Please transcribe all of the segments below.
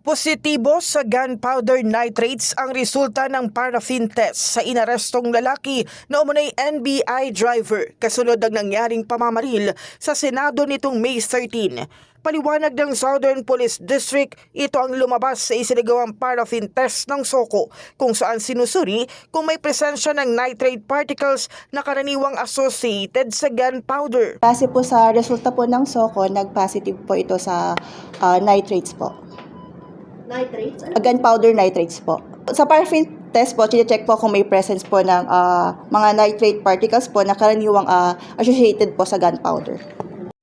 Positibo sa gunpowder nitrates ang resulta ng paraffin test sa inarestong lalaki na umunay NBI driver kasunod ng nangyaring pamamaril sa Senado nitong May 13. Paliwanag ng Southern Police District, ito ang lumabas sa isinagawang paraffin test ng SOCO kung saan sinusuri kung may presensya ng nitrate particles na karaniwang associated sa gunpowder. Base po sa resulta po ng SOCO, nag-positive po ito sa nitrates po. Nitrates? Gunpowder nitrates po. Sa paraffin test po, check po kung may presence po ng mga nitrate particles po na karaniwang associated po sa gunpowder.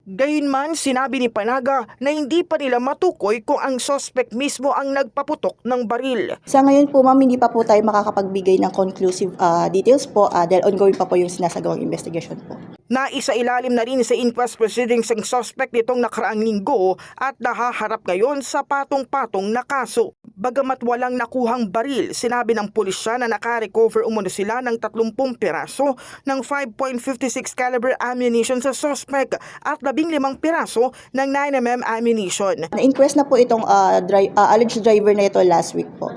Gayunman, sinabi ni Panaga na hindi pa nila matukoy kung ang suspect mismo ang nagpaputok ng baril. Sa ngayon po ma'am, hindi pa po tayo makakapagbigay ng conclusive details po dahil ongoing pa po yung sinasagawang investigation po. Naisailalim na rin sa inquest proceedings ang suspect nitong nakaraang linggo at nahaharap ngayon sa patong-patong na kaso. Bagamat walang nakuhang baril, sinabi ng pulisya na nakarecover umano sila ng 30 piraso ng 5.56 caliber ammunition sa suspect at 15 piraso ng 9mm ammunition. Na-inquest na po itong alleged driver na ito last week po.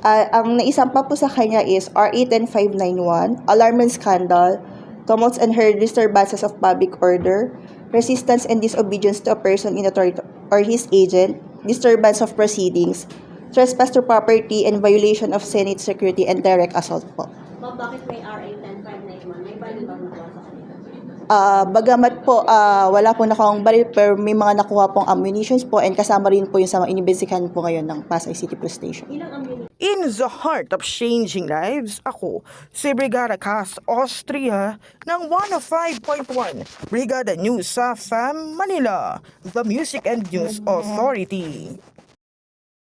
Ang naisampa po sa kanya is RA 10591, alarm and scandal, tumults and her disturbances of public order, resistance and disobedience to a person in authority or his agent, disturbance of proceedings, trespass to property, and violation of Senate security and direct assault po. Bakit may RA 10591? May bali bang nakuha sa kanila? Bagamat po wala po nakuhang baril pero may mga nakuha pong ammunitions po and kasama rin po yung sa mga inibestigahan po ngayon ng Pasay City Police Station. Ilang ammunition? In the heart of changing lives, ako si Brigada Cas Austria ng 105.1 Brigada News sa FAM Manila, the Music and News Authority.